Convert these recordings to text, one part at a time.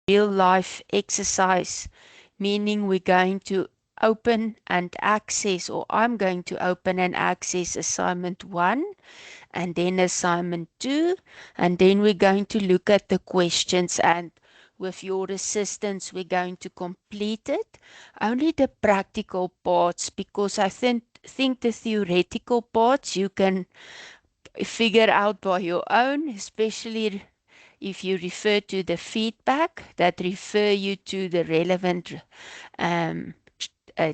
real life exercise, meaning we're going to open and access, or I'm going to open and access assignment 1 and then assignment 2, and then we're going to look at the questions, and with your assistance we're going to complete it. Only the practical parts, because I think the theoretical parts you can figure out by your own, especially if you refer to the feedback that refer you to the relevant um,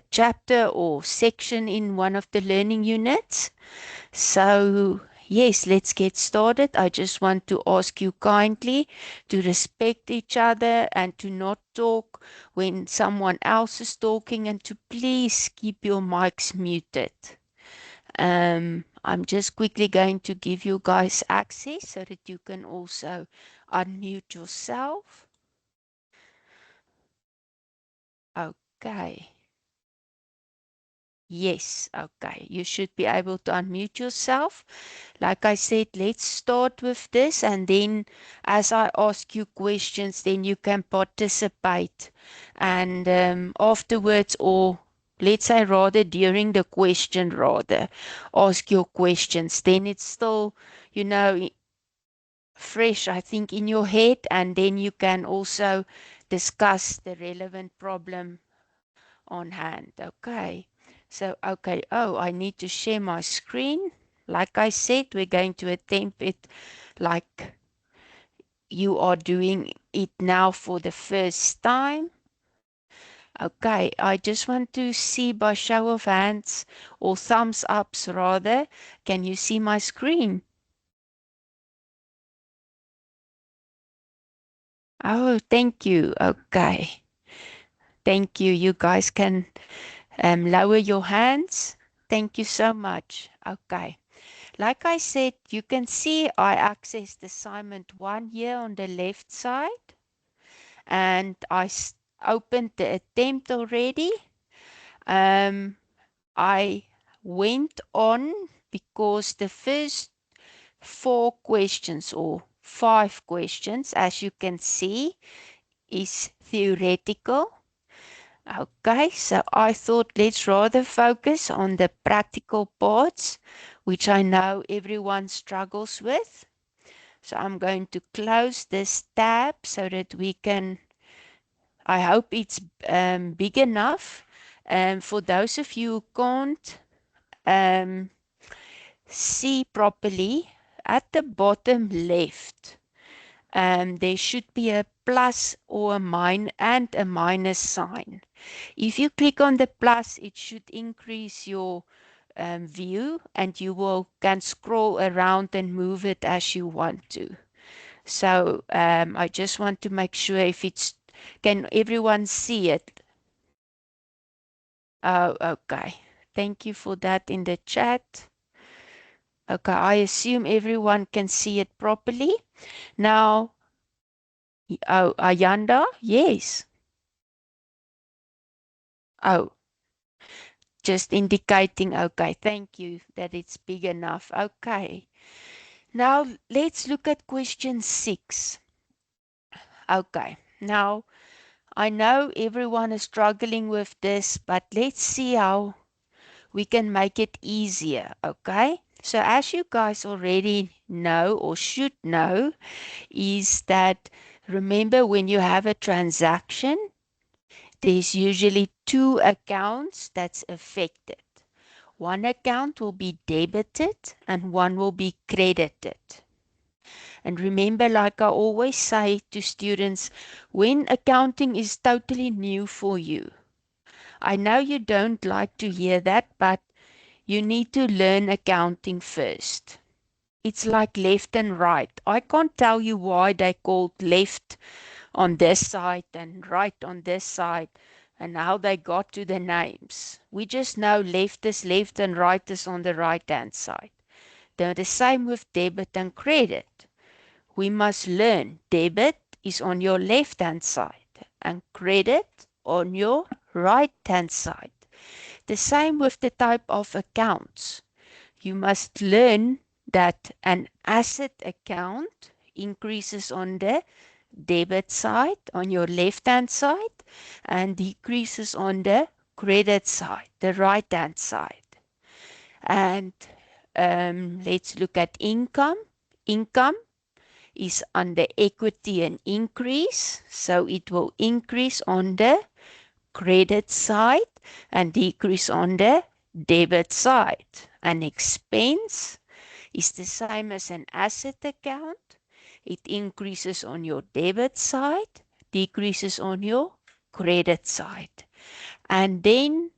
chapter or section in one of the learning units. So, yes, let's get started. I just want to ask you kindly to respect each other and to not talk when someone else is talking, and to please keep your mics muted. I'm just quickly going to give you guys access so that you can also unmute yourself. Okay. Yes, okay. You should be able to unmute yourself. Like I said, let's start with this, and then as I ask you questions, then you can participate. And afterwards, or let's say rather during the question, rather ask your questions. Then it's still, you know, fresh, I think, in your head, and then you can also discuss the relevant problem on hand. Okay. So, okay. Oh, I need to share my screen. Like I said, we're going to attempt it like you are doing it now for the first time. Okay. I just want to see by show of hands or thumbs ups rather. Can you see my screen? Oh, thank you. Okay. Thank you. You guys can lower your hands. Thank you so much. Okay. Like I said, you can see I accessed assignment 1 here on the left side, and I opened the attempt already. Um, I went on because the first 4 questions or 5 questions, as you can see, is theoretical. Okay, so I thought let's rather focus on the practical parts, which I know everyone struggles with. So I'm going to close this tab so that we can, I hope it's big enough. For those of you who can't um, see properly, at the bottom left, there should be a plus or a minus sign. If you click on the plus, it should increase your view, and you can scroll around and move it as you want to. So I just want to make sure if can everyone see it? Oh, okay. Thank you for that in the chat. Okay, I assume everyone can see it properly. Now, oh, Ayanda, yes. Oh, just indicating, okay, thank you that it's big enough. Okay. Now, let's look at question 6. Okay. Now, I know everyone is struggling with this, but let's see how we can make it easier, okay? So as you guys already know or should know, is that remember when you have a transaction, there's usually 2 accounts that's affected. One account will be debited and one will be credited. And remember, like I always say to students, when accounting is totally new for you, I know you don't like to hear that, but you need to learn accounting first. It's like left and right. I can't tell you why they called left on this side and right on this side and how they got to the names. We just know left is left and right is on the right hand side. They're the same with debit and credit. We must learn debit is on your left hand side and credit on your right hand side. The same with the type of accounts. You must learn that an asset account increases on the debit side, on your left-hand side, and decreases on the credit side, the right-hand side. And let's look at income. Income is under equity and increase, so it will increase on the credit side and decrease on the debit side. An expense is the same as an asset account. It increases on your debit side, decreases on your credit side. And then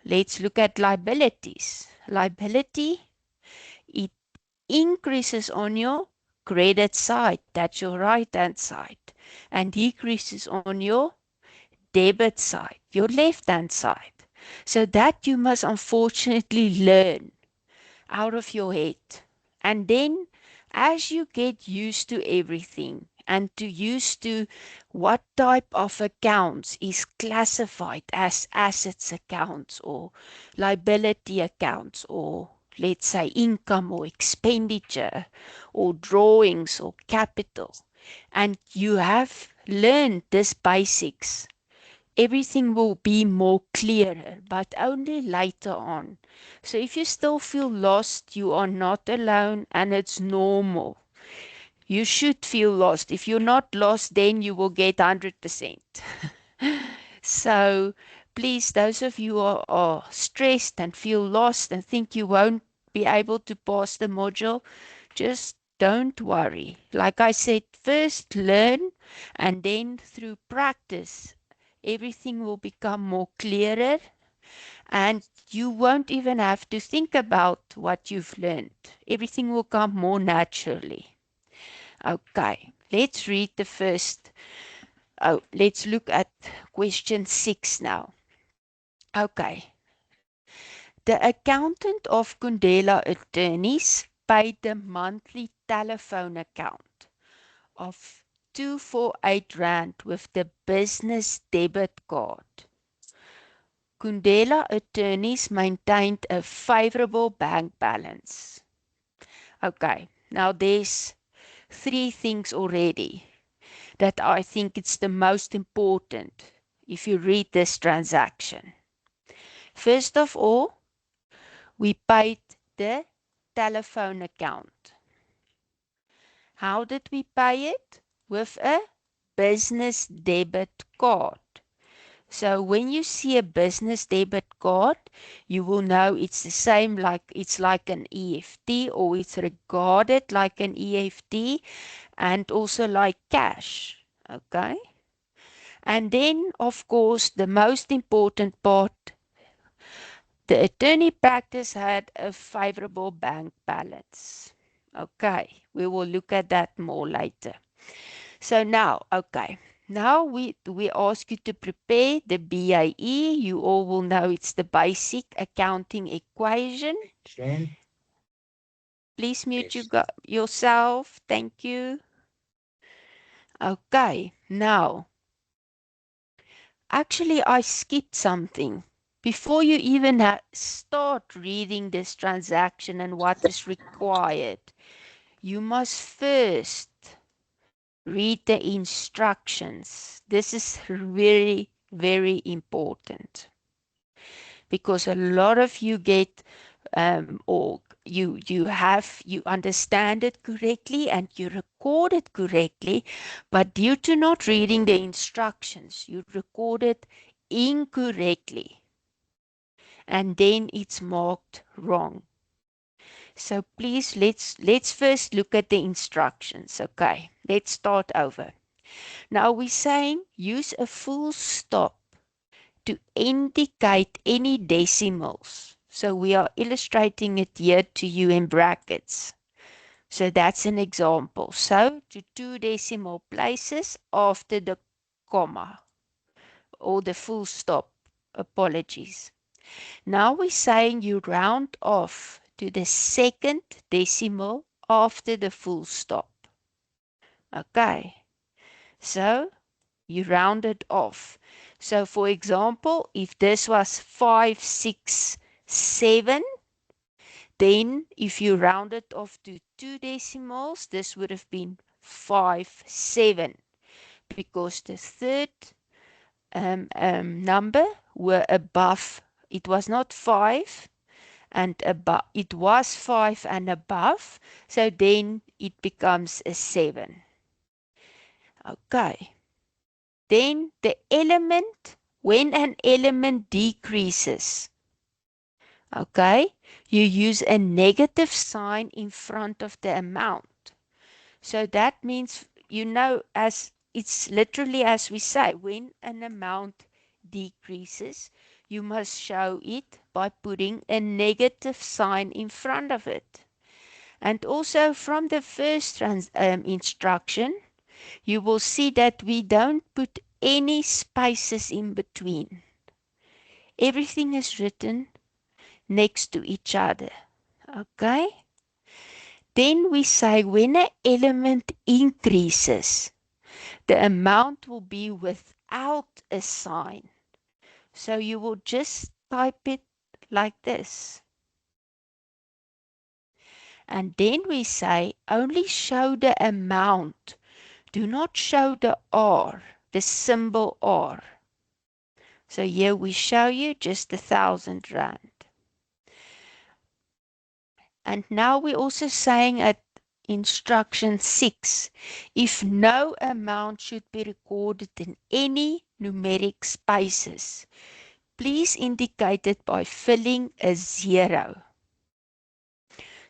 let's look at liabilities. Liability, it increases on your credit side, that's your right-hand side, and decreases on your debit side, your left-hand side. So that you must unfortunately learn out of your head. And then as you get used to everything and to used to what type of accounts is classified as assets accounts or liability accounts or let's say income or expenditure or drawings or capital, and you have learned these basics, everything will be more clearer, but only later on. So if you still feel lost, you are not alone and it's normal. You should feel lost. If you're not lost, then you will get 100%. So please, those of you who are stressed and feel lost and think you won't be able to pass the module, just don't worry. Like I said, first learn and then through practice, everything will become more clearer and you won't even have to think about what you've learned. Everything will come more naturally. Okay, let's read the first. Oh, let's look at question 6 now. Okay. The accountant of Kundela Attorneys paid the monthly telephone account of 248 Rand with the business debit card. Kundela Attorneys maintained a favorable bank balance. Okay, now there's 3 things already that I think it's the most important if you read this transaction. First of all, we paid the telephone account. How did we pay it? With a business debit card. So when you see a business debit card, you will know it's the same, like it's like an EFT or it's regarded like an EFT and also like cash. Okay? And then, of course, the most important part, the attorney practice had a favorable bank balance. Okay, we will look at that more later. So now, okay, now we ask you to prepare the BAE. You all will know it's the basic accounting equation. Please mute yourself. Thank you. Okay, now, actually I skipped something. Before you even start reading this transaction and what is required, you must first read the instructions. This is very, very important because a lot of you get or you understand it correctly and you record it correctly, but due to not reading the instructions, you record it incorrectly and then it's marked wrong. So please, let's first look at the instructions. Okay, let's start over. Now we're saying use a full stop to indicate any decimals. So we are illustrating it here to you in brackets. So that's an example. So to 2 decimal places after the comma or the full stop. Apologies. Now we're saying you round off to the second decimal after the full stop. Okay, so you round it off. So for example, if this was 567, then if you round it off to 2 decimals, this would have been 57. because the third number were above. It was not 5 and above. It was 5 and above. So then it becomes a 7. Okay. Then the element, when an element decreases, okay, you use a negative sign in front of the amount. So that means, as it's literally as we say, when an amount decreases, you must show it by putting a negative sign in front of it. And also from the first instruction, you will see that we don't put any spaces in between. Everything is written next to each other. Okay? Then we say when an element increases, the amount will be without a sign. So you will just type it like this. And then we say only show the amount. Do not show the R, the symbol R. So here we show you just 1,000 rand. And now we're also saying at instruction 6, if no amount should be recorded in any numeric spaces, please indicate it by filling a 0.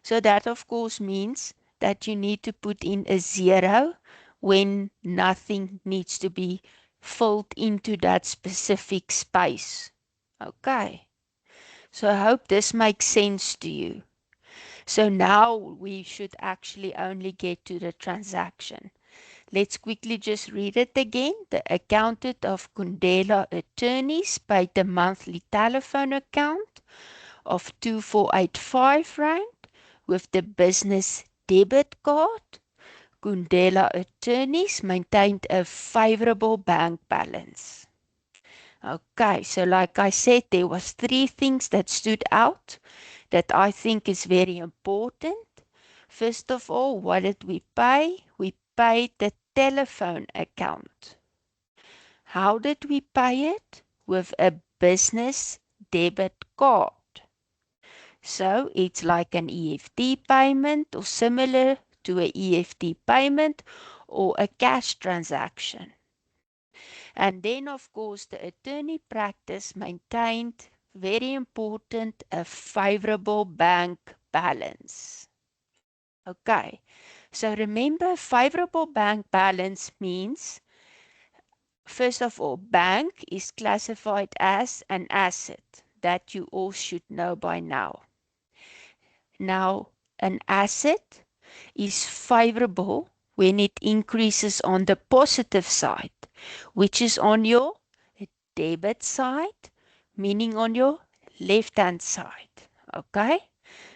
So that of course means that you need to put in a 0 when nothing needs to be filled into that specific space. Okay. So I hope this makes sense to you. So now we should actually only get to the transaction. Let's quickly just read it again. The accountant of Kundela Attorneys paid the monthly telephone account of 2485 rand with the business debit card. Kundela Attorneys maintained a favorable bank balance. Okay, so like I said, there was 3 things that stood out that I think is very important. First of all, what did we pay? We paid the telephone account. How did we pay it? With a business debit card. So it's like an EFT payment or similar to an EFT payment or a cash transaction. And then, of course, the attorney practice maintained, very important, a favorable bank balance. Okay, so remember, favorable bank balance means, first of all, bank is classified as an asset that you all should know by now. Now, an asset is favorable when it increases on the positive side, which is on your debit side, meaning on your left-hand side. Okay?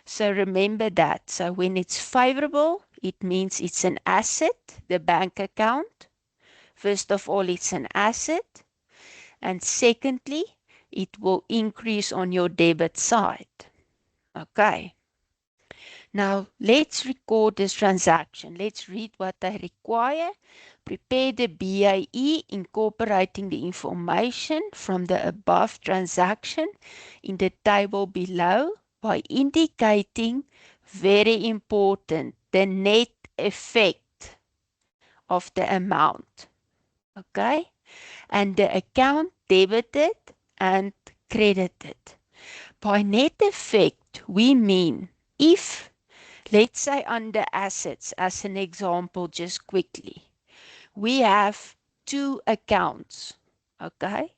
So remember that. So when it's favorable, it means it's an asset, the bank account. First of all, it's an asset. And secondly, it will increase on your debit side. Okay. Now, let's record this transaction. Let's read what they require. Prepare the BAE incorporating the information from the above transaction in the table below by indicating, very important, the net effect of the amount. Okay? And the account debited and credited. By net effect, we mean if, let's say under assets, as an example, just quickly, we have 2 accounts, okay?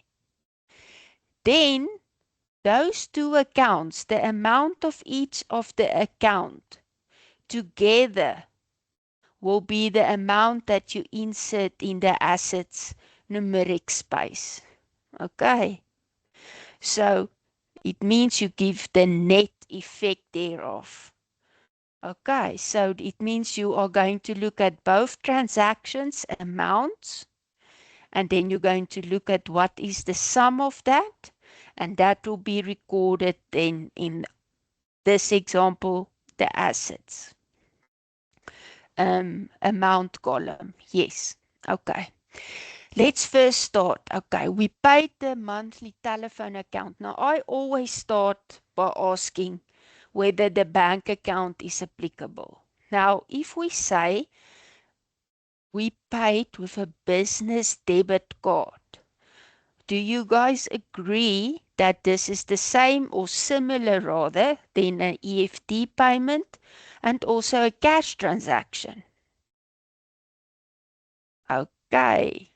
Then those 2 accounts, the amount of each of the account together will be the amount that you insert in the assets numeric space. Okay? So it means you give the net effect thereof. Okay, so it means you are going to look at both transactions amounts, and then you're going to look at what is the sum of that, and that will be recorded then in this example, the assets amount column. Yes. Okay. Let's first start. Okay, we paid the monthly telephone account. Now, I always start by asking whether the bank account is applicable. Now, if we say we paid with a business debit card, do you guys agree that this is the same or similar rather than an EFT payment and also a cash transaction? Okay,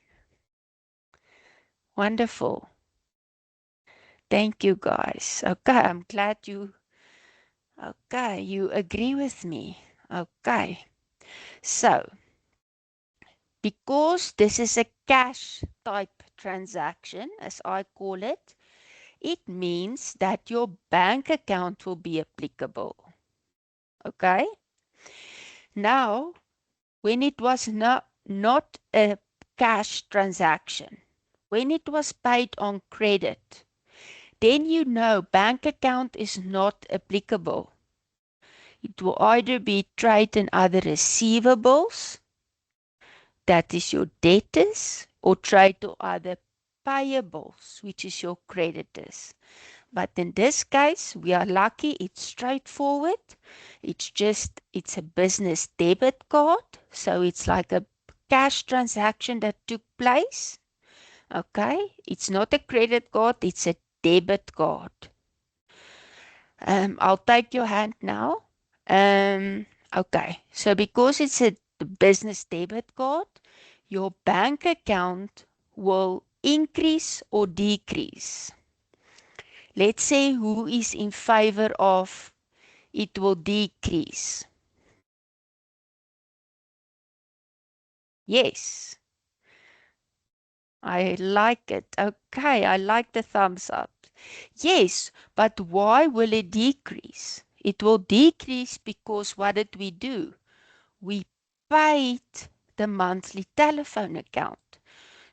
wonderful. Thank you guys. Okay, I'm glad you agree with me. Okay, so because this is a cash type transaction, as I call it, it means that your bank account will be applicable. Okay, now when it was not a cash transaction, when it was paid on credit, then you know bank account is not applicable. It will either be trade and other receivables, that is your debtors, or trade or other payables, which is your creditors. But in this case, we are lucky, it's straightforward. It's a business debit card. So it's like a cash transaction that took place. Okay. It's not a credit card, it's a debit card. I'll take your hand now. Okay. So because it's a business debit card, your bank account will increase or decrease. Let's say who is in favor of it will decrease. Yes, I like it. Okay, I like the thumbs up. Yes, but why will it decrease? It will decrease because what did we do? We paid the monthly telephone account.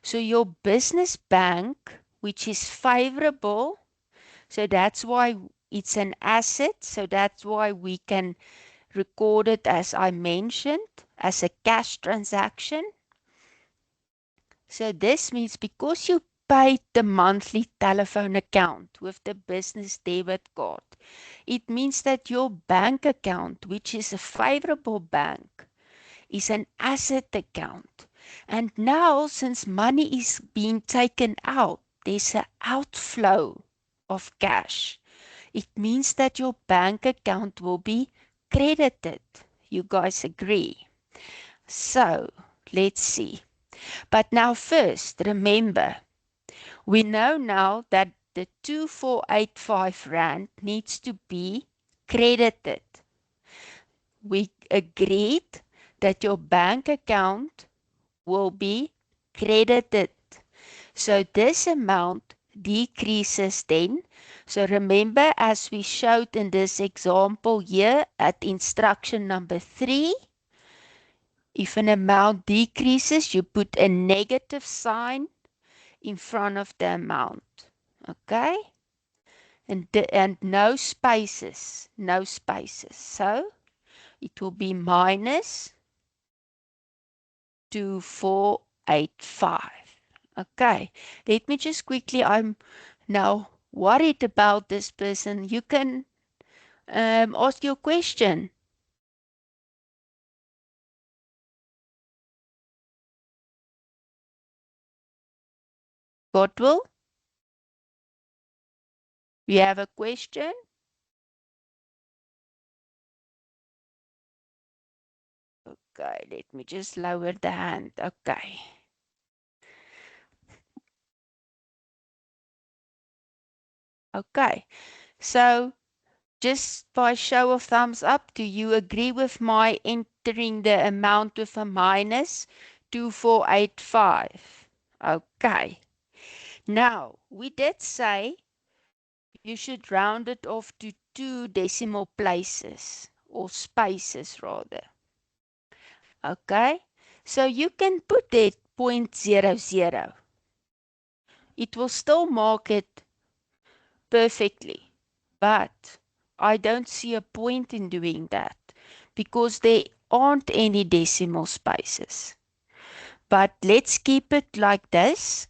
So your business bank, which is favorable, so that's why it's an asset. So that's why we can record it, as I mentioned, as a cash transaction. So this means because you paid the monthly telephone account with the business debit card, it means that your bank account, which is a favorable bank, is an asset account. And now, since money is being taken out, there's an outflow of cash. It means that your bank account will be credited. You guys agree? So, let's see. But now first, remember, we know now that the 2485 Rand needs to be credited. We agreed that your bank account will be credited. So this amount decreases then. So remember, as we showed in this example here at instruction number 3, if an amount decreases, you put a negative sign in front of the amount. Okay? And no spaces. No spaces. So it will be minus 2485. Okay. Let me just quickly, I'm now worried about this person. You can ask your question. Godwill, you have a question? Okay, let me just lower the hand. Okay. Okay. So just by show of thumbs up, do you agree with my entering the amount with a minus 2485? Okay. Now, we did say you should round it off to 2 decimal places or spaces rather. Okay? So you can put it 0.00. It will still mark it perfectly. But I don't see a point in doing that because there aren't any decimal spaces. but let's keep it like this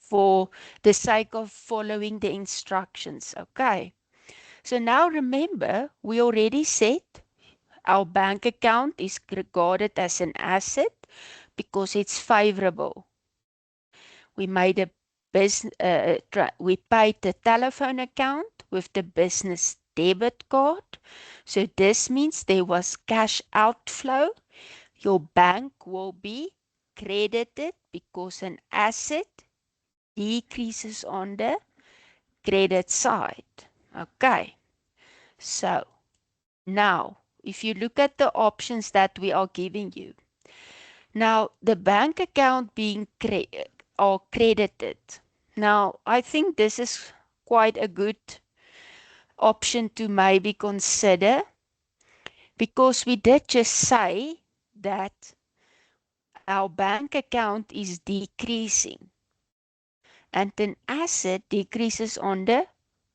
for the sake of following the instructions. Okay. So now remember, we already said our bank account is regarded as an asset because it's favorable. We made a we paid the telephone account with the business debit card. So this means there was cash outflow. Your bank will be credited because an asset decreases on the credit side. Okay. So now, if you look at the options that we are giving you, now the bank account being or credited. Now, I think this is quite a good option to maybe consider because we did just say that our bank account is decreasing and an asset decreases on the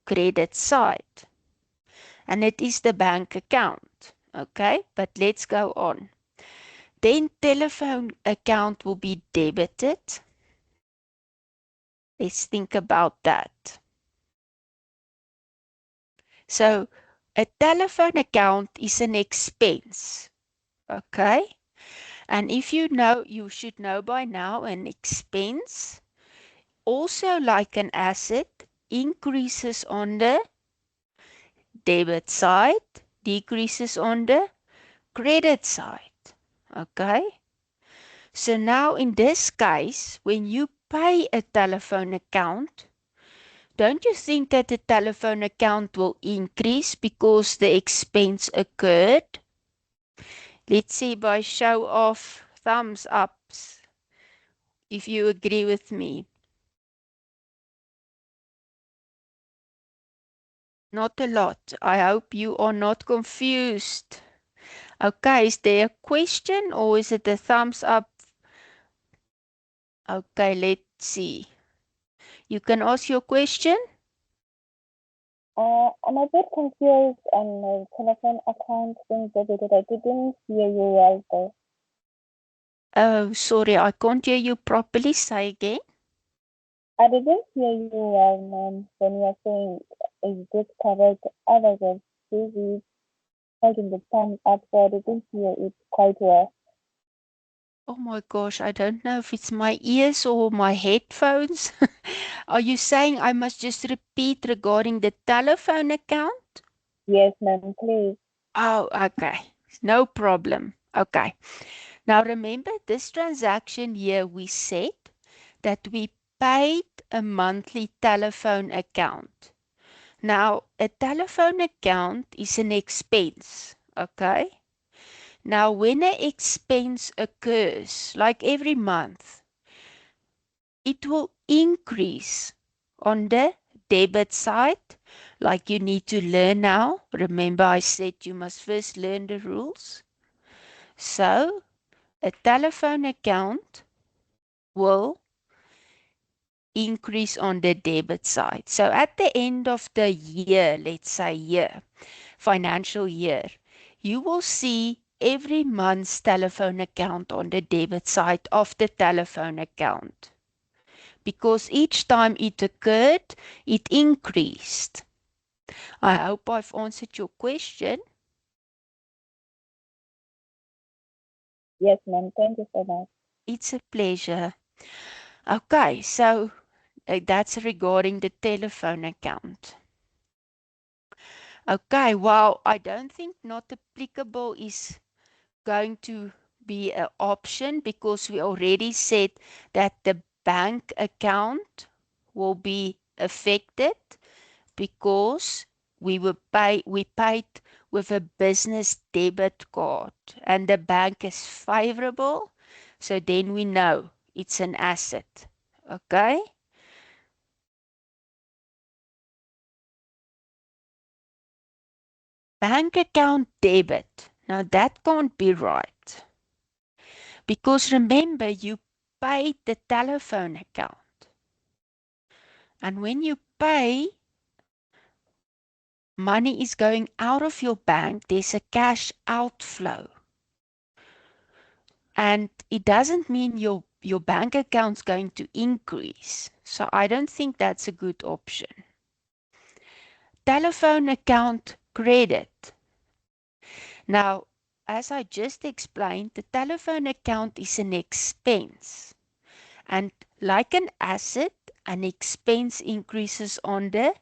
credit side and it is the bank account. Okay, but let's go on. Then telephone account will be debited. Let's think about that. So a telephone account is an expense. Okay. And if you know, you should know by now, an expense, also like an asset, increases on the debit side, decreases on the credit side. Okay. So now in this case, when you pay a telephone account, don't you think that the telephone account will increase because the expense occurred? Let's see by show of thumbs ups if you agree with me. Not a lot. I hope you are not confused. Okay, is there a question or is it a thumbs up? Okay, let's see. You can ask your question. I'm a bit confused on my telephone account being debited. I didn't hear you well though. Oh, sorry, I can't hear you properly. Say again. I didn't hear you well, ma'am, when you were saying is this correct? Otherwise, this is holding the thumb up, so I didn't hear it quite well. Oh my gosh, I don't know if it's my ears or my headphones. Are you saying I must just repeat regarding the telephone account? Yes, ma'am, please. Oh, okay. No problem. Okay. Now remember this transaction here, we said that we paid a monthly telephone account. Now, a telephone account is an expense, okay? Now, when an expense occurs, like every month, it will increase on the debit side, like you need to learn now. Remember, I said you must first learn the rules. So, a telephone account will increase on the debit side. So, at the end of the year, let's say financial year, you will see every month's telephone account on the debit side of the telephone account. Because each time it occurred, it increased. I hope I've answered your question. Yes, ma'am, thank you so much. It's a pleasure. Okay, so that's regarding the telephone account. Okay, well, I don't think not applicable is going to be an option because we already said that the bank account will be affected because we paid with a business debit card and the bank is favorable, so then we know it's an asset. Okay? Bank account debit. Now that can't be right. Because remember, you paid the telephone account. And when you pay, money is going out of your bank, there's a cash outflow. And it doesn't mean your your bank account's going to increase. So I don't think that's a good option. Telephone account credit. Now, as I just explained, the telephone account is an expense. And like an asset, an expense increases on the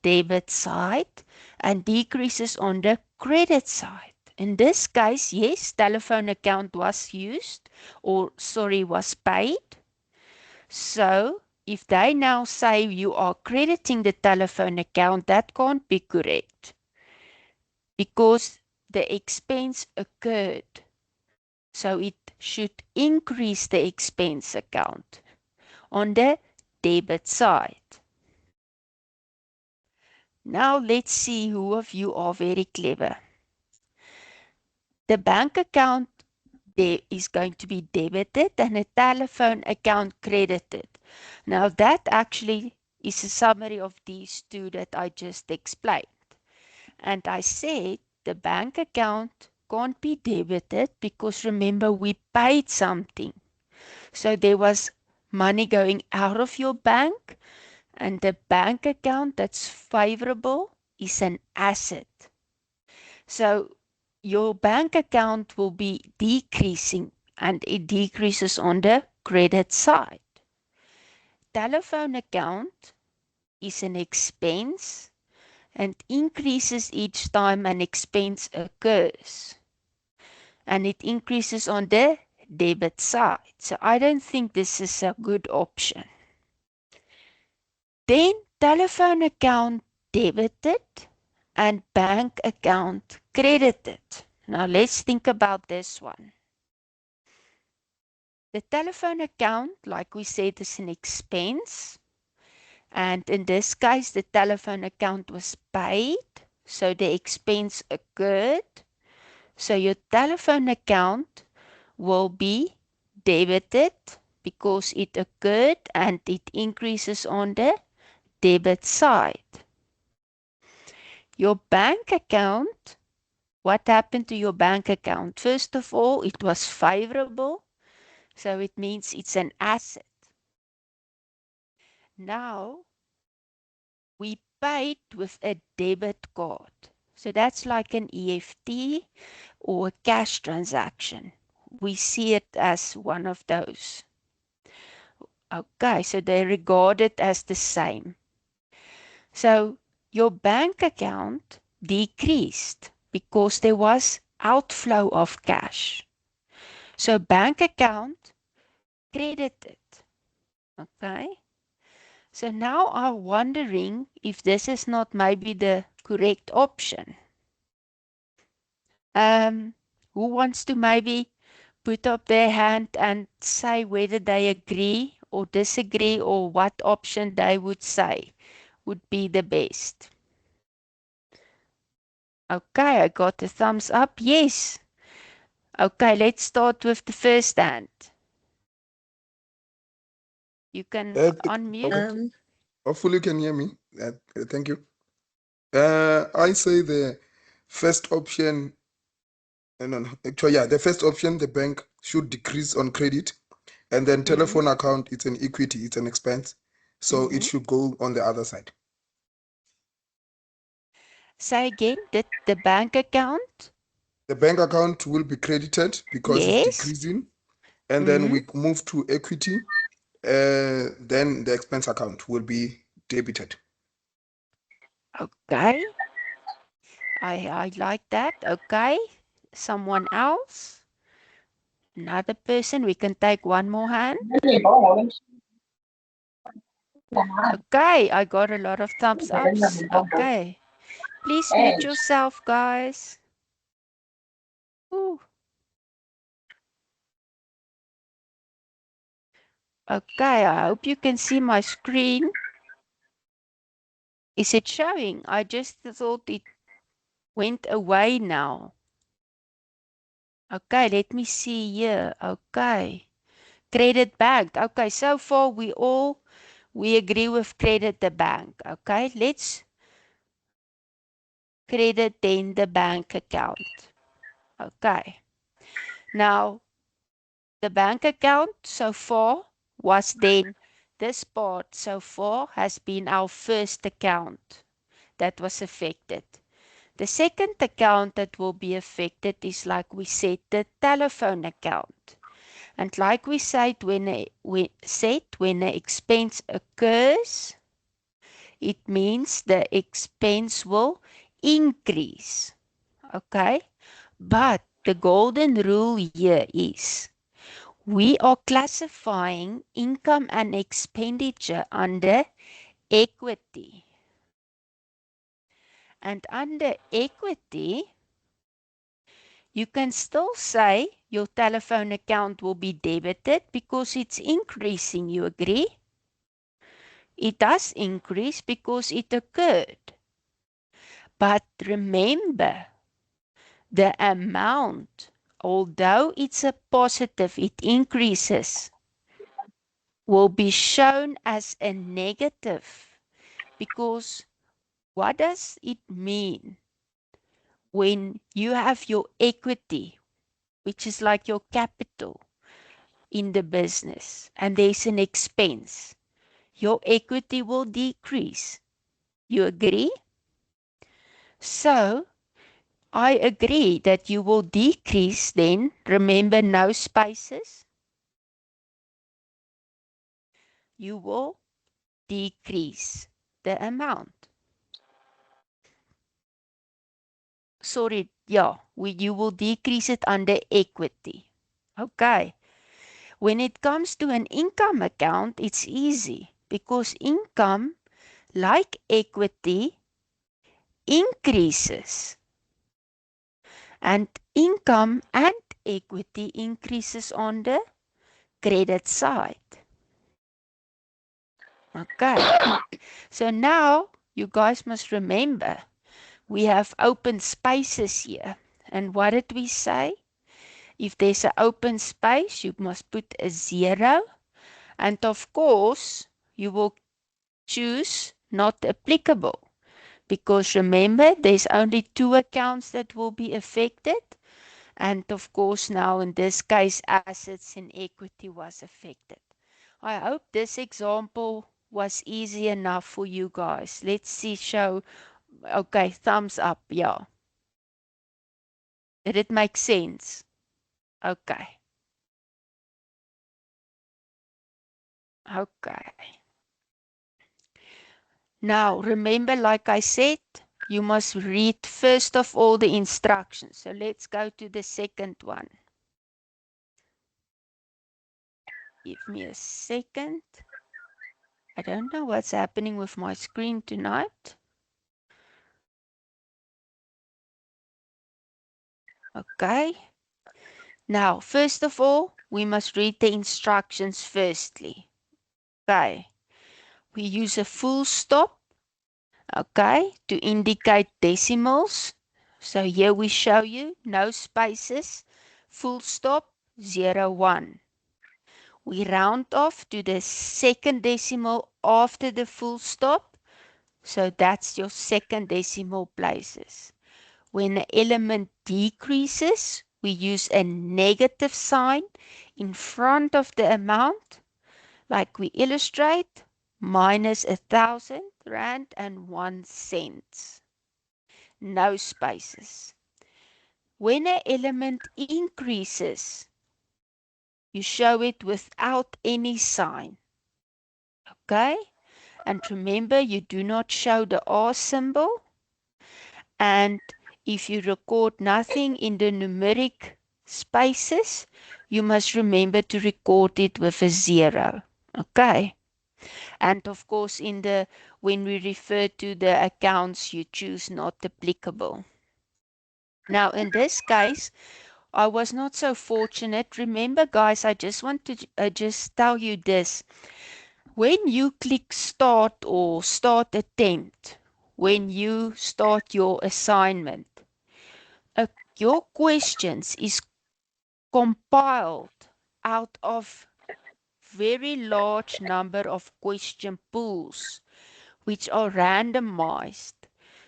debit side and decreases on the credit side. In this case, yes, telephone account was used, or sorry, was paid. So if they now say you are crediting the telephone account, that can't be correct because the expense occurred. So it should increase the expense account on the debit side. Now let's see who of you are very clever. The bank account is going to be debited and a telephone account credited. Now that actually is a summary of these two that I just explained. And I said the bank account can't be debited because remember we paid something. So there was money going out of your bank, and the bank account that's favorable is an asset. So your bank account will be decreasing, and it decreases on the credit side. Telephone account is an expense and increases each time an expense occurs. And it increases on the debit side. So I don't think this is a good option. Then telephone account debited and bank account credited. Now let's think about this one. The telephone account, like we said, is an expense. And in this case, the telephone account was paid. So the expense occurred. So your telephone account will be debited because it occurred and it increases on the debit side. Your bank account, what happened to your bank account? First of all, it was favorable, so it means it's an asset. Now, we paid with a debit card. So that's like an EFT or a cash transaction. We see it as one of those. Okay, so they regard it as the same. So your bank account decreased because there was outflow of cash. So bank account credited. Okay. So now I'm wondering if this is not maybe the correct option. Who wants to maybe put up their hand and say whether they agree or disagree or what option they would say would be the best? Okay, I got a thumbs up. Yes. Okay, let's start with the first hand. You can unmute. Okay. Hopefully you can hear me. Thank you. I say the first option, no, actually, yeah, the first option, the bank should decrease on credit, and then telephone account, it's an equity, it's an expense. So it should go on the other side. Say again, the bank account? The bank account will be credited because Yes. it's decreasing, and then we move to equity, then the expense account will be debited. Okay. I like that. Okay. Someone else? Another person? We can take one more hand. Okay, I got a lot of thumbs ups. Okay. Please mute yourself, guys. Ooh. Okay, I hope you can see my screen. Is it showing? I just thought it went away now. Okay, let me see here. Okay. Credit bank. Okay, so far we agree with credit the bank. Okay, let's credit then the bank account. Okay. Now, the bank account so far was then, this part so far has been our first account that was affected. The second account that will be affected is, like we said, the telephone account. And like we said, when an expense occurs, it means the expense will increase. Okay? But the golden rule here is we are classifying income and expenditure under equity. And under equity, you can still say your telephone account will be debited because it's increasing. You agree? It does increase because it occurred. But remember, the amount, although it's a positive, it increases, will be shown as a negative. Because what does it mean when you have your equity, which is like your capital in the business, and there's an expense? Your equity will decrease. You agree? So, I agree that you will decrease then. Remember, no spaces. You will decrease the amount. Sorry, yeah, you will decrease it under equity. Okay. When it comes to an income account, it's easy because income, like equity, increases. And income and equity increases on the credit side. Okay. So now you guys must remember we have open spaces here. And what did we say? If there's an open space, you must put a 0. And of course, you will choose not applicable. Because remember, there's only 2 accounts that will be affected. And of course, now in this case, assets and equity was affected. I hope this example was easy enough for you guys. Let's see, show. Okay, thumbs up, yeah. Did it make sense? Okay. Okay. Now, remember, like I said, you must read first of all the instructions. So let's go to the second one. Give me a second. I don't know what's happening with my screen tonight. Okay. Now, first of all, we must read the instructions firstly. Okay. We use a full stop, okay, to indicate decimals. So here we show you no spaces, full stop, 0, 1. We round off to the second decimal after the full stop. So that's your second decimal places. When the element decreases, we use a negative sign in front of the amount, like we illustrate, minus 1,000 rand and 1 cent. No spaces. When an element increases, you show it without any sign. Okay? And remember, you do not show the R symbol. And if you record nothing in the numeric spaces, you must remember to record it with a 0. Okay? And of course, when we refer to the accounts, you choose not applicable. Now, in this case, I was not so fortunate. Remember, guys, I just want to just tell you this. When you click start or start attempt, when you start your assignment, your questions is compiled out of very large number of question pools, which are randomized.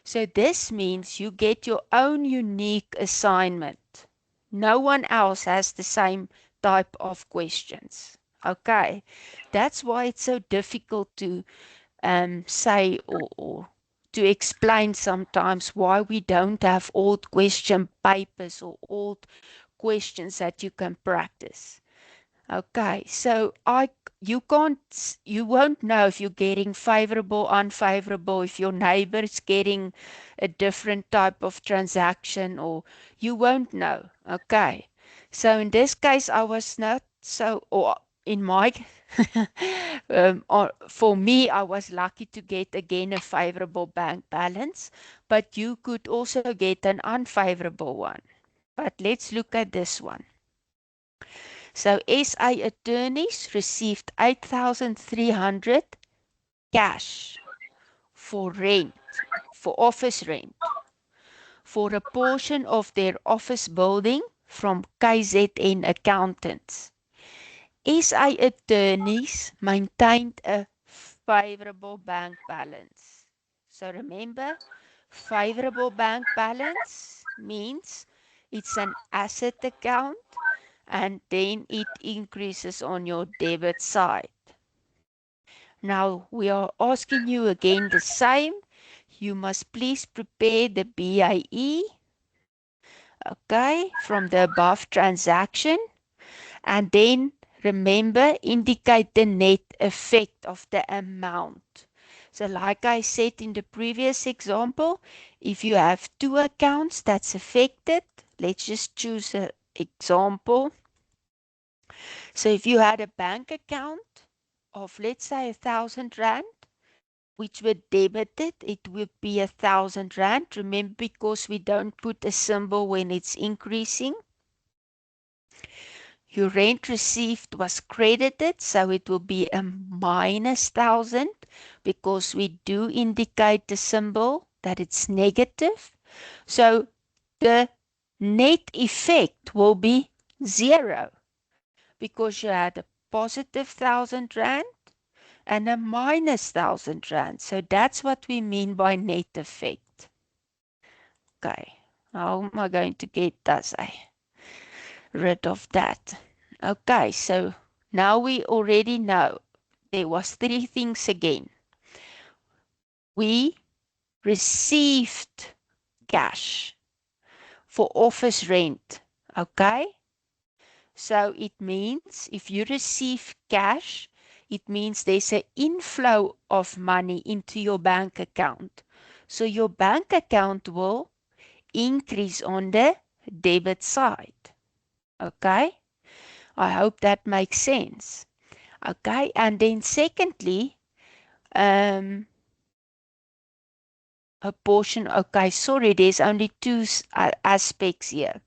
So this means you get your own unique assignment. No one else has the same type of questions. Okay, that's why it's so difficult to say or to explain sometimes why we don't have old question papers or old questions that you can practice. Okay, so you won't know if you're getting favorable, unfavorable, if your neighbor is getting a different type of transaction, or you won't know. Okay, so in this case, I was not so, or in my, for me, I was lucky to get again a favorable bank balance, but you could also get an unfavorable one. But let's look at this one. So SA attorneys received 8,300 cash for rent, for office rent, for a portion of their office building from KZN accountants. SA attorneys maintained a favorable bank balance. So remember, favorable bank balance means it's an asset account and then it increases on your debit side. Now we are asking you again the same. You must please prepare the BIE, okay, from the above transaction, and then remember, indicate the net effect of the amount. So like I said in the previous example, if you have two accounts that's affected, let's just choose an example. So if you had a bank account of, let's say, 1,000 Rand, which were debited, it would be 1,000 Rand. Remember, because we don't put a symbol when it's increasing. Your rent received was credited, so it will be a minus 1,000 because we do indicate the symbol that it's negative. So the net effect will be 0 because you had a positive 1,000 Rand and a minus 1,000 Rand. So that's what we mean by net effect. Okay, how am I going to get rid of that? Okay, so now we already know there was 3 things again. We received cash for office rent. Okay, so it means if you receive cash, it means there's an inflow of money into your bank account. So your bank account will increase on the debit side. Okay? I hope that makes sense. Okay, and then secondly, a portion, okay, sorry, there's only two aspects here.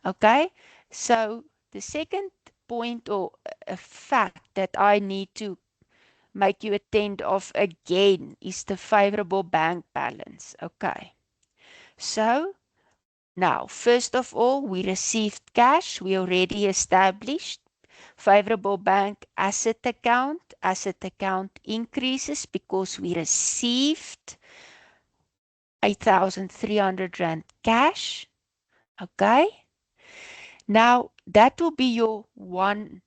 Okay, so the second point or a fact that I need to make you attend of again is the favorable bank balance. Okay, so now first of all, we received cash, we already established. Favorable bank asset account increases because we received 8,300 Rand cash. Okay, now that will be your one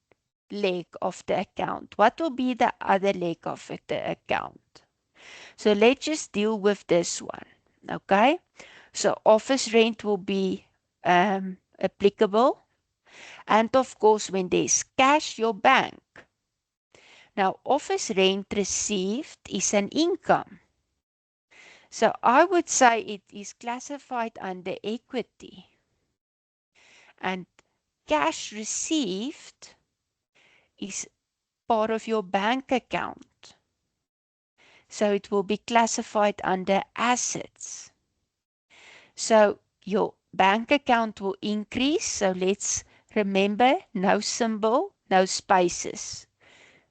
leg of the account. What will be the other leg of the account? So let's just deal with this one. Okay, so office rent will be applicable, and of course when there's cash, your bank. Now office rent received is an income, so I would say it is classified under equity, and cash received is part of your bank account. So it will be classified under assets. So your bank account will increase. So let's remember, no symbol, no spaces,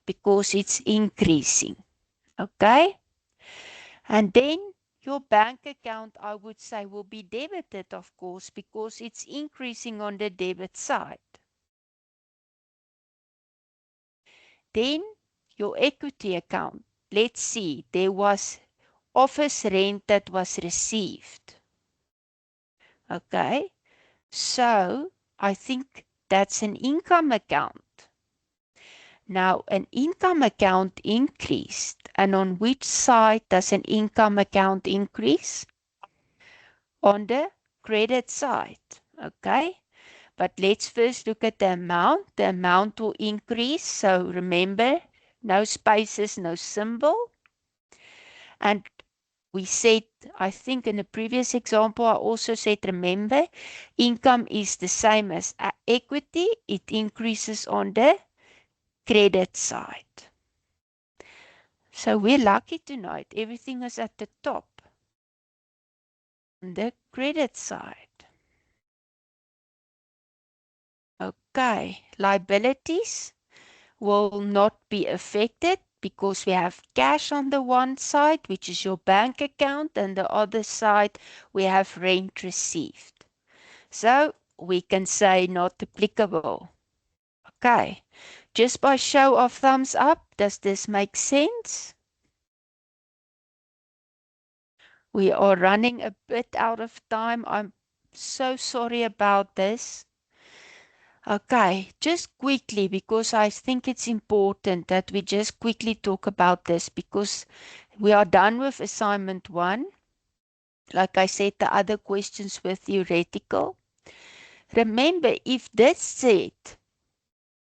because it's increasing. Okay? And then your bank account, I would say, will be debited, of course, because it's increasing on the debit side. Then your equity account. Let's see, there was office rent that was received. Okay, so I think that's an income account. Now, an income account increased. And on which side does an income account increase? On the credit side. Okay. But let's first look at the amount. The amount will increase. So remember, no spaces, no symbol. And we said, I think in the previous example, I also said, remember, income is the same as equity. It increases on the credit side. So we're lucky tonight. Everything is at the top. On the credit side. Okay, liabilities will not be affected because we have cash on the one side, which is your bank account, and the other side we have rent received. So we can say not applicable. Okay, just by show of thumbs up, does this make sense? We are running a bit out of time. I'm so sorry about this. Okay, just quickly, because I think it's important that we just quickly talk about this because we are done with assignment 1. Like I said, the other questions were theoretical. Remember, if this said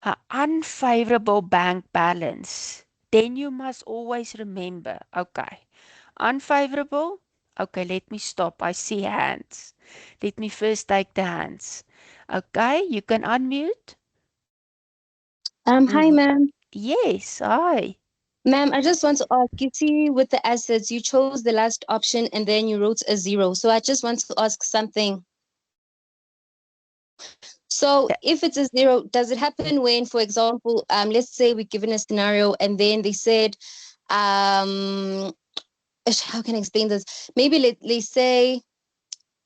an unfavorable bank balance, then you must always remember, okay, unfavorable, okay, let me stop. I see hands. Let me first take the hands. Okay, you can unmute. Hi, ma'am. Yes, hi. Ma'am, I just want to ask, you see, with the assets, you chose the last option and then you wrote a 0. So I just want to ask something. So if it's a 0, does it happen when, for example, let's say we're given a scenario and then they said, how can I explain this? Maybe let's say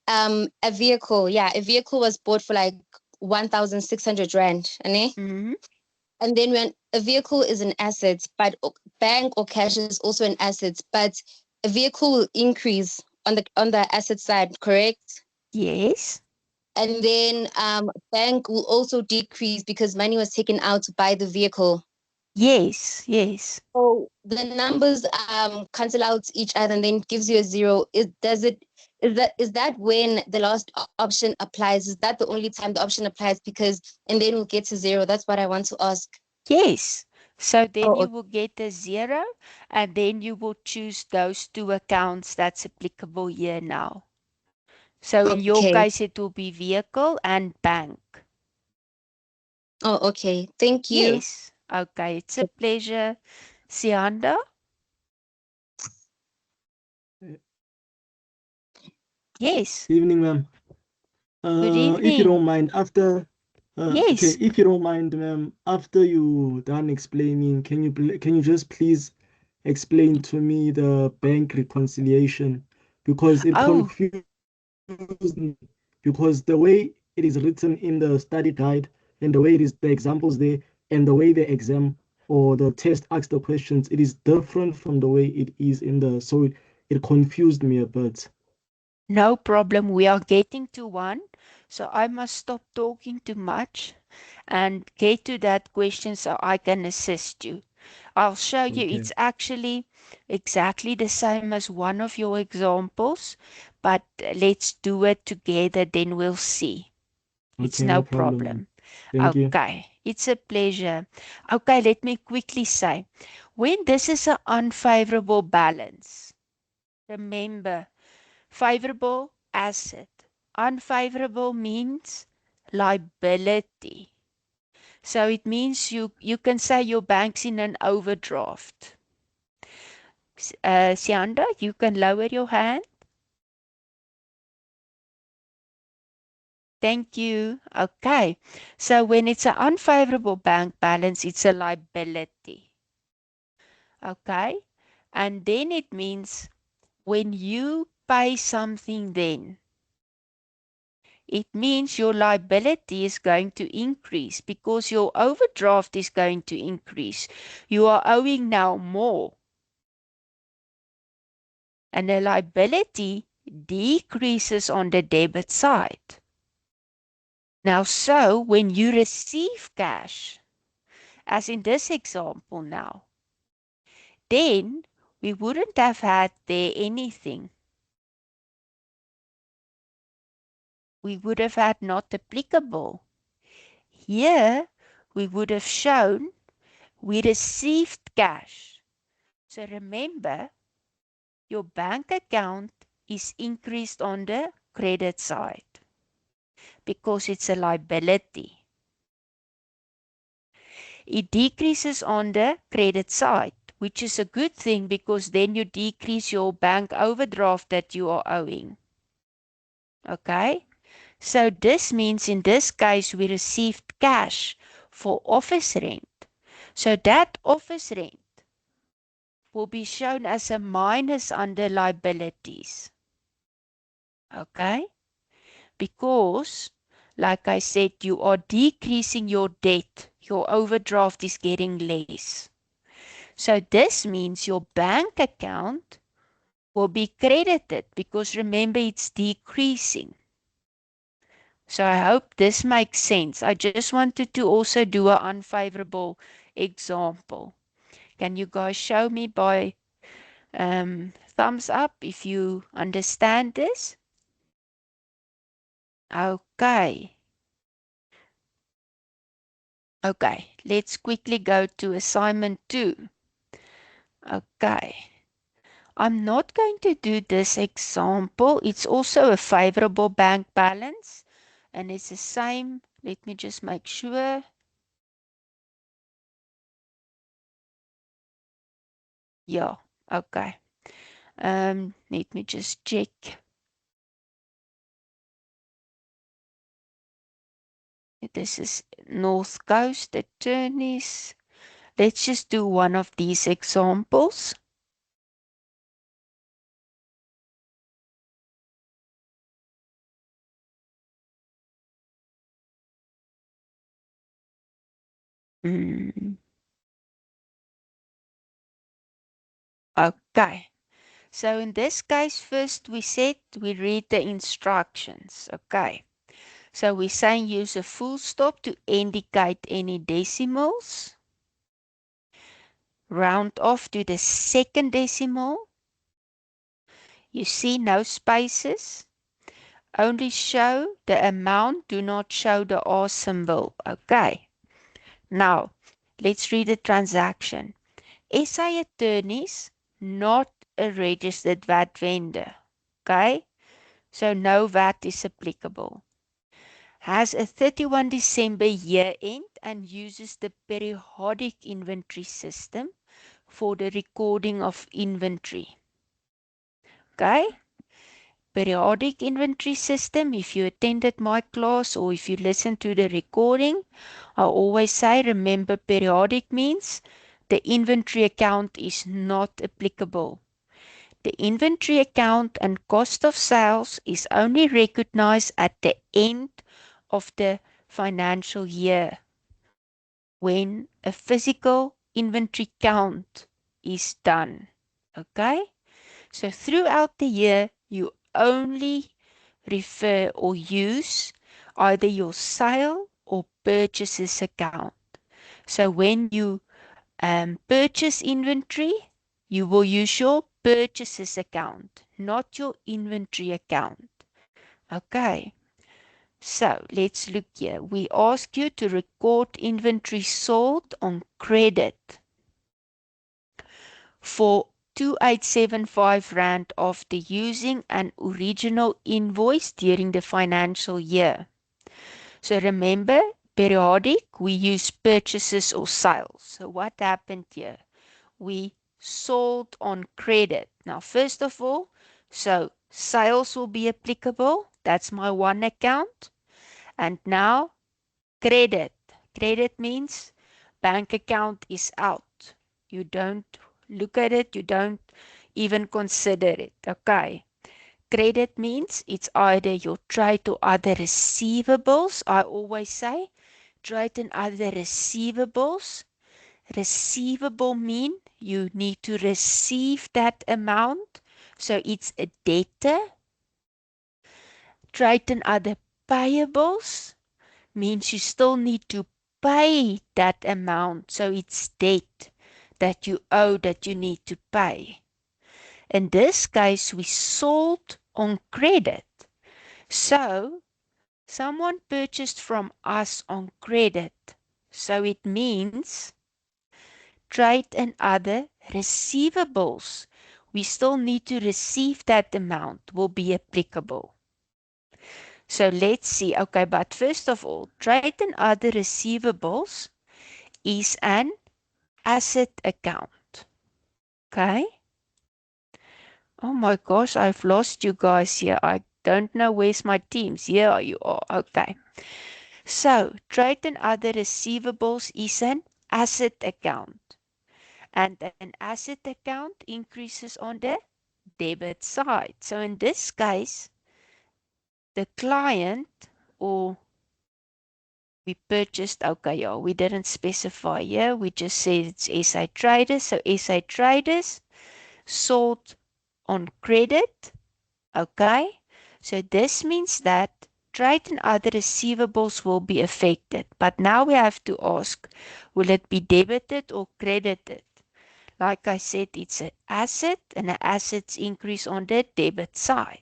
a vehicle. Yeah, a vehicle was bought for like 1,600 rand. Mm-hmm. And then when a vehicle is an asset, but bank or cash is also an asset, but a vehicle will increase on the asset side, correct? Yes. And then bank will also decrease because money was taken out to buy the vehicle. Yes, yes. So the numbers cancel out each other and then gives you a 0. Is that when the last option applies? Is that the only time the option applies? Because and then we'll get to 0. That's what I want to ask. Yes. So then Oh, you will get a 0 and then you will choose those two accounts that's applicable here now. So in your okay. case, it will be vehicle and bank. Oh, okay. Thank you. Yes. Okay, it's a pleasure. Sianda? Yes. Evening, ma'am. Good If you evening. don't mind, after okay, Yes. if you don't mind, ma'am, after you done explaining, can you just please explain to me the bank reconciliation because it Oh, confused me because the way it is written in the study guide and the way it is the examples there and the way the exam or the test asks the questions, it is different from the way it is in the so it confused me a bit. no problem. We are getting to one. So I must stop talking too much and get to that question so I can assist you. I'll show you Okay. it's actually exactly the same as one of your examples, but let's do it together, then we'll see. It's Okay, no no problem, ma'am. problem. Thank you. Okay, it's a pleasure. Okay, let me quickly say, when this is an unfavorable balance, remember, favorable asset, unfavorable means liability. So it means you can say your bank's in an overdraft. Sianda, you can lower your hand. Thank you. Okay. So when it's an unfavorable bank balance, it's a liability. Okay. And then it means when you pay something then, it means your liability is going to increase because your overdraft is going to increase. You are owing now more. And the liability decreases on the debit side. Now, so when you receive cash, as in this example now, then we wouldn't have had there anything. We would have had not applicable. Here, we would have shown we received cash. So remember, your bank account is increased on the credit side because it's a liability. It decreases on the credit side, which is a good thing because then you decrease your bank overdraft that you are owing. Okay? So this means in this case we received cash for office rent. So that office rent will be shown as a minus under liabilities. Okay? Because, like I said, you are decreasing your debt. Your overdraft is getting less. So this means your bank account will be credited because remember it's decreasing. So I hope this makes sense. I just wanted to also do an unfavorable example. Can you guys show me by thumbs up if you understand this? Okay. Okay, let's quickly go to assignment 2. Okay. I'm not going to do this example. It's also a favorable bank balance and it's the same. Let me just make sure. Yeah, okay. Let me just check. This is North Coast attorneys. Let's just do one of these examples. Okay. So in this case, first we said we read the instructions. Okay. So we're saying use a full stop to indicate any decimals. Round off to the second decimal. You see no spaces. Only show the amount, do not show the R symbol. Okay. Now, let's read the transaction. SA attorneys, not a registered VAT vendor. Okay. So no VAT is applicable. Has a 31 December year end and uses the periodic inventory system for the recording of inventory. Okay? Periodic inventory system, if you attended my class or if you listen to the recording, I always say, remember periodic means the inventory account is not applicable. The inventory account and cost of sales is only recognized at the end of the financial year when a physical inventory count is done. Okay? So throughout the year, you only refer or use either your sale or purchases account. So when you purchase inventory, you will use your purchases account, not your inventory account. Okay. So let's look here. We ask you to record inventory sold on credit for 2875 Rand after using an original invoice during the financial year. So remember, periodic, we use purchases or sales. So what happened here? We sold on credit. Now, first of all, so sales will be applicable. That's my one account. And now credit. Credit means bank account is out. You don't look at it. You don't even consider it. Okay. Credit means it's either your trade or other receivables. I always say trade and other receivables. Receivable mean you need to receive that amount. So it's a debtor. Trade and other payables. means you still need to pay that amount. So it's debt that you owe that you need to pay. In this case, we sold on credit. So someone purchased from us on credit. So it means trade and other receivables. We still need to receive that amount will be applicable. So let's see. Okay, but first of all, trade and other receivables is an asset account. Okay. Oh my gosh, I've lost you guys here. I don't know where's my teams. Here you are. Okay. So, trade and other receivables is an asset account. And an asset account increases on the debit side. So in this case, the client or we purchased, okay, yeah, we didn't specify here. We just said it's SA Traders. So SA Traders sold on credit. Okay. So this means that trade and other receivables will be affected. But now we have to ask, will it be debited or credited? Like I said, it's an asset and an asset's increase on the debit side.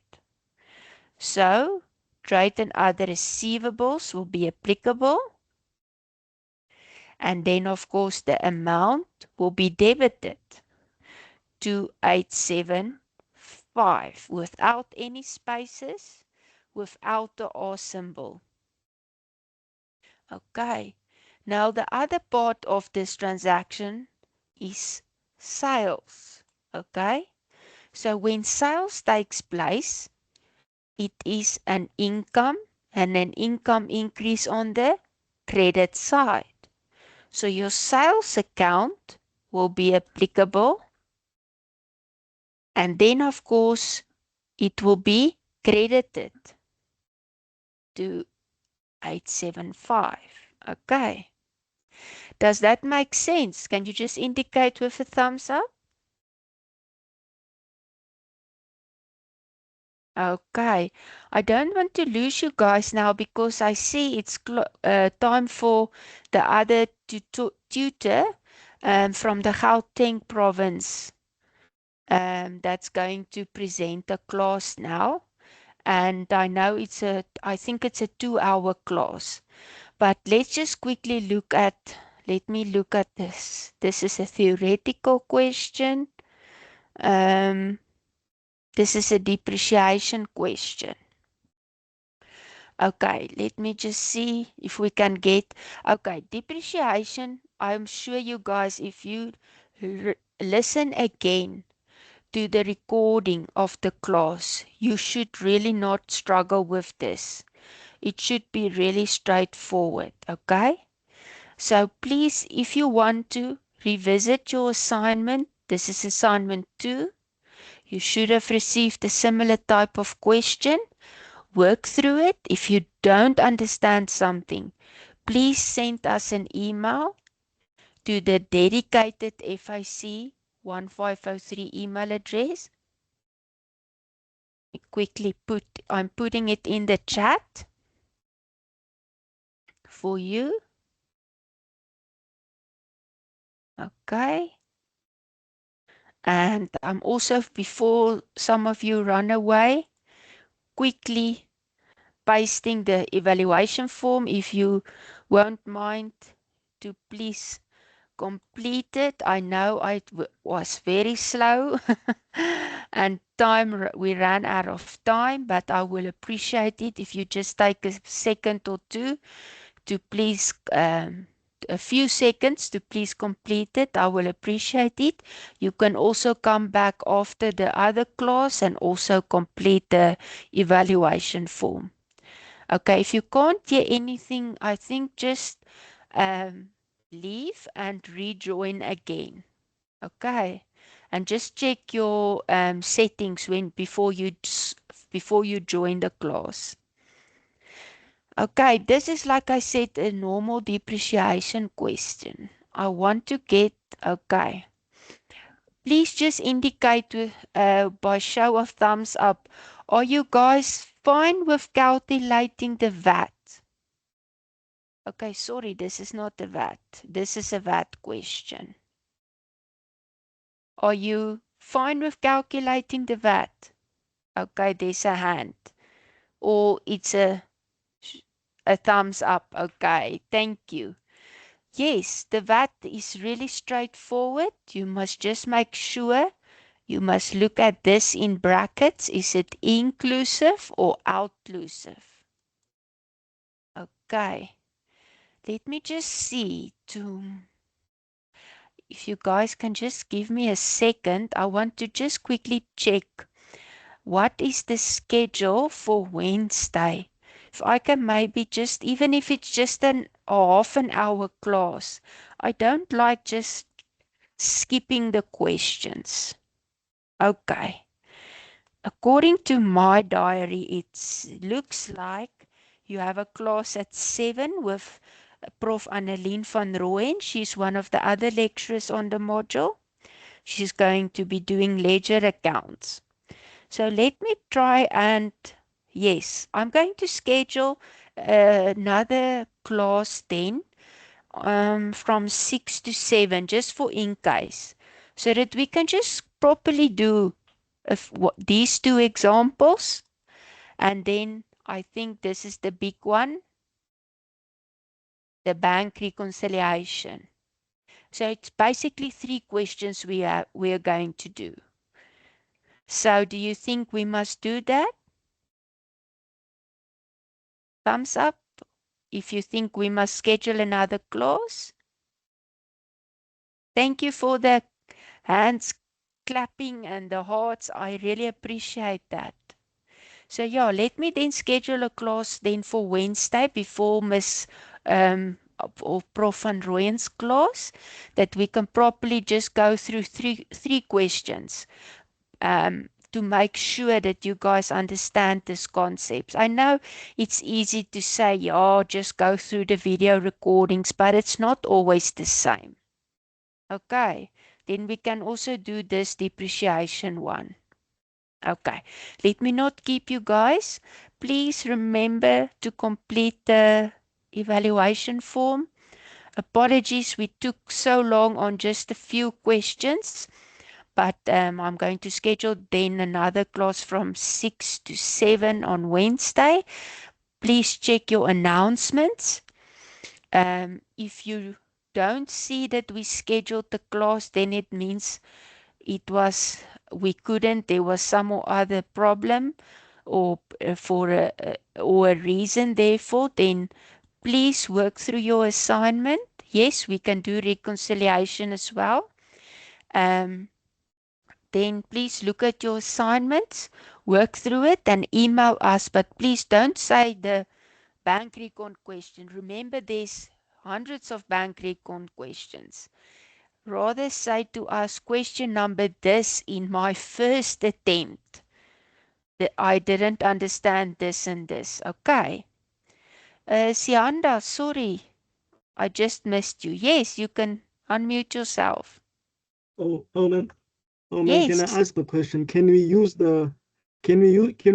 So trade and other receivables will be applicable. And then, of course, the amount will be debited to 875 without any spaces, without the R symbol. Okay. Now, the other part of this transaction is sales. Okay. So when sales takes place, it is an income and an income increase on the credit side. So your sales account will be applicable. And then, of course, it will be credited to 875. Okay. Does that make sense? Can you just indicate with a thumbs up? Okay. I don't want to lose you guys now because I see it's time for the other tutor from the Gauteng province that's going to present a class now. And I know I think it's a 2-hour class. But let's just quickly let me look at this. This is a theoretical question. This is a depreciation question. Okay, let me just see if we can get, okay, depreciation. I'm sure you guys, if you listen again to the recording of the class, you should really not struggle with this. It should be really straightforward, okay? So please, if you want to revisit your assignment, this is assignment 2. You should have received a similar type of question. Work through it. If you don't understand something, please send us an email to the dedicated FIC 1503 email address. I'm putting it in the chat for you. Okay. And I'm also, before some of you run away, quickly pasting the evaluation form. If you won't mind to please complete it. I know I was very slow and we ran out of time, but I will appreciate it if you just take a second or two to please a few seconds to please complete it. I will appreciate it. You can also come back after the other class and also complete the evaluation form. Okay, if you can't hear anything, I think just leave and rejoin again. Okay, and just check your settings before you join the class. Okay, this is, like I said, a normal depreciation question. I want to get, okay. Please just indicate by show of thumbs up. Are you guys fine with calculating the VAT? Okay, sorry, this is not a VAT. This is a VAT question. Are you fine with calculating the VAT? Okay, there's a hand. Or it's a thumbs up. Okay, thank you. Yes, the VAT is really straightforward. You must just make sure you must look at this in brackets. Is it inclusive or outlusive? Okay, let me just see if you guys can just give me a second. I want to just quickly check what is the schedule for Wednesday. If I can maybe just, even if it's just a half an hour class, I don't like just skipping the questions. Okay. According to my diary, it looks like you have a class at 7 with Prof. Annelien van Rooyen. She's one of the other lecturers on the module. She's going to be doing ledger accounts. So let me try and, yes, I'm going to schedule another class then from 6 to 7, just for in case, so that we can just properly do these two examples. And then I think this is the big one, the bank reconciliation. So it's basically 3 questions we are going to do. So do you think we must do that? Thumbs up if you think we must schedule another class. Thank you for the hands clapping and the hearts. I really appreciate that. So yeah, let me then schedule a class then for Wednesday before Miss or Prof van Rooyen's class, that we can properly just go through three questions to make sure that you guys understand these concepts. I know it's easy to say, yeah, just go through the video recordings, but it's not always the same. Okay, then we can also do this depreciation one. Okay, let me not keep you guys. Please remember to complete the evaluation form. Apologies, we took so long on just a few questions, but I'm going to schedule then another class from 6 to 7 on Wednesday. Please check your announcements. If you don't see that we scheduled the class, then it means we couldn't, there was some or other problem or or a reason therefore, then please work through your assignment. Yes, we can do reconciliation as well. Then please look at your assignments, work through it and email us, but please don't say the bank recon question. Remember, there's hundreds of bank recon questions. Rather say to us, question number this in my first attempt, that I didn't understand this and this. Okay. Sianda, sorry, I just missed you. Yes, you can unmute yourself. Oh, man, can Yes. I ask the question? Can we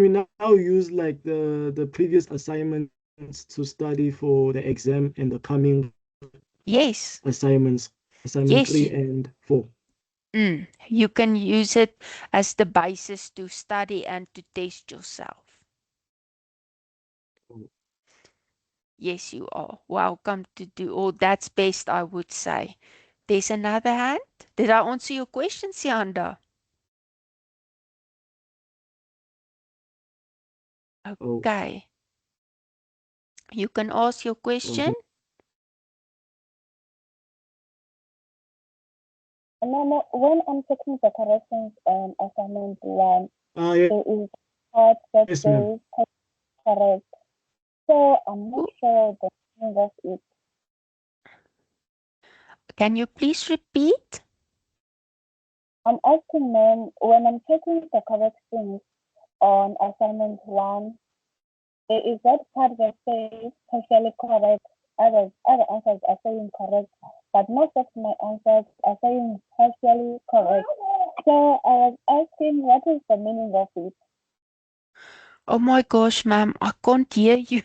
now use like the previous assignments to study for the exam and the coming Yes. assignment Yes. 3 and 4? You can use it as the basis to study and to test yourself. Oh. Yes, you are welcome to do all. That's best, I would say. There's another hand. Did I answer your question, Sianda? Oh. Okay. You can ask your question. No, when I'm checking the corrections on assignment 1, Yeah. there is part that Yes, says ma'am. correct. So I'm not sure the meaning of it. Can you please repeat? I'm asking them, when I'm checking the corrections on assignment 1, there is that part that says partially correct. Other answers are saying correct, but most of my answers are saying partially correct. So I was asking, what is the meaning of it? Oh my gosh, ma'am, I can't hear you.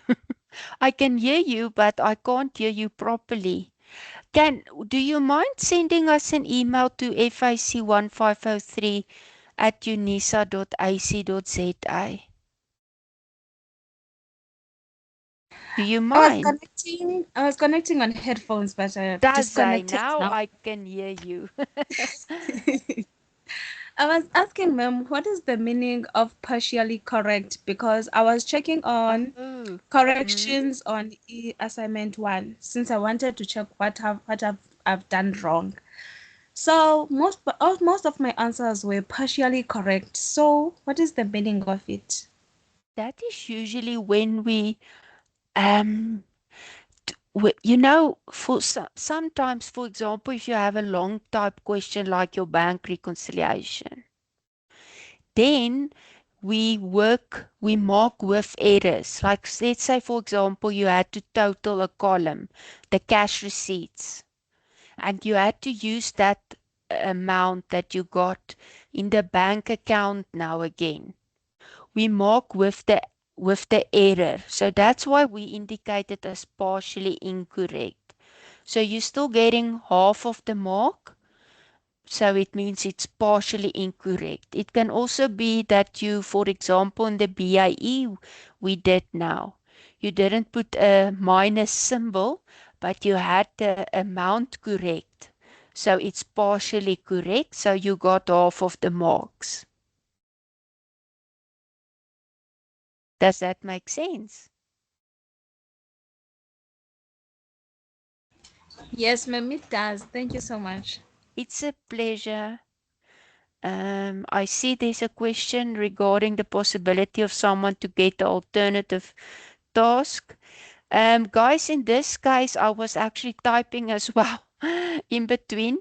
I can hear you, but I can't hear you properly. Do you mind sending us an email to fac1503@unisa.ac.za? Do you mind? I was connecting on headphones, but I Does I disconnected now? now. I can hear you. I was asking ma'am, what is the meaning of partially correct? Because I was checking on Oh. corrections on assignment 1 since I wanted to check what I've done wrong. So most of my answers were partially correct. So what is the meaning of it? That is usually when we um you know, for sometimes, for example, if you have a long type question like your bank reconciliation, then we mark with errors. Like, let's say, for example, you had to total a column, the cash receipts, and you had to use that amount that you got in the bank account now again. We mark with the error. So that's why we indicate it as partially incorrect. So you're still getting half of the mark. So it means it's partially incorrect. It can also be that you, for example, in the BIE we did now, you didn't put a minus symbol, but you had the amount correct. So it's partially correct. So you got half of the marks. Does that make sense? Yes, ma'am, it does. Thank you so much. It's a pleasure. I see there's a question regarding the possibility of someone to get the alternative task. Guys, in this case, I was actually typing as well in between.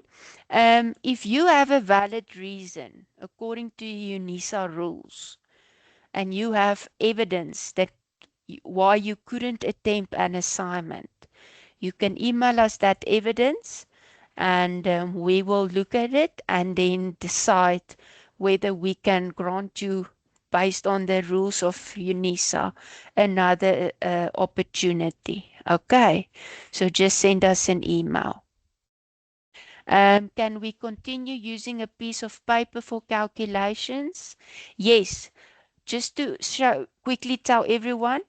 If you have a valid reason, according to UNISA rules, and you have evidence that why you couldn't attempt an assignment, you can email us that evidence and we will look at it and then decide whether we can grant you, based on the rules of UNISA, another opportunity. Okay, so just send us an email. Can we continue using a piece of paper for calculations? Yes, just to quickly tell everyone,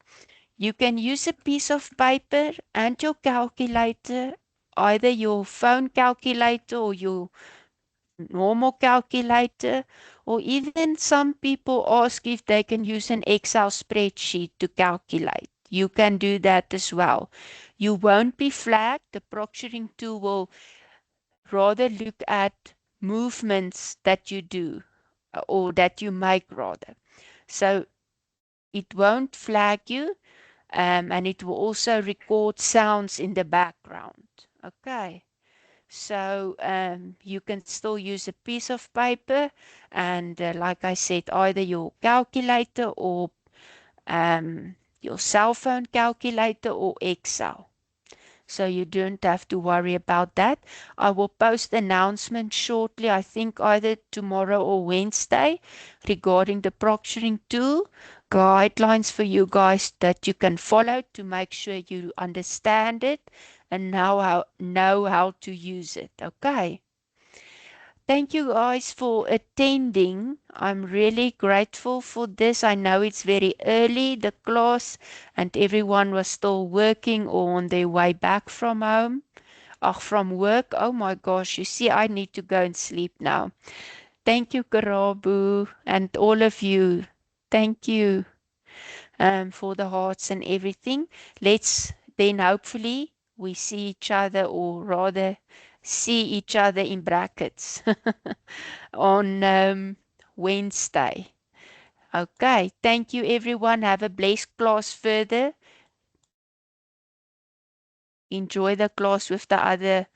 you can use a piece of paper and your calculator, either your phone calculator or your normal calculator, or even some people ask if they can use an Excel spreadsheet to calculate. You can do that as well. You won't be flagged. The proctoring tool will rather look at movements that you do or that you make rather. So it won't flag you, and it will also record sounds in the background. Okay. So you can still use a piece of paper and, like I said, either your calculator or your cell phone calculator or Excel. So you don't have to worry about that. I will post the announcement shortly, I think either tomorrow or Wednesday, regarding the proctoring tool, guidelines for you guys that you can follow to make sure you understand it and know how to use it. Okay. Thank you guys for attending. I'm really grateful for this. I know it's very early, the class, and everyone was still working or on their way back from home. From work. Oh my gosh, you see, I need to go and sleep now. Thank you, Karabu, and all of you. Thank you for the hearts and everything. Let's then hopefully we see each other, or rather see each other in brackets on Wednesday. Okay, thank you everyone. Have a blessed class further. Enjoy the class with the other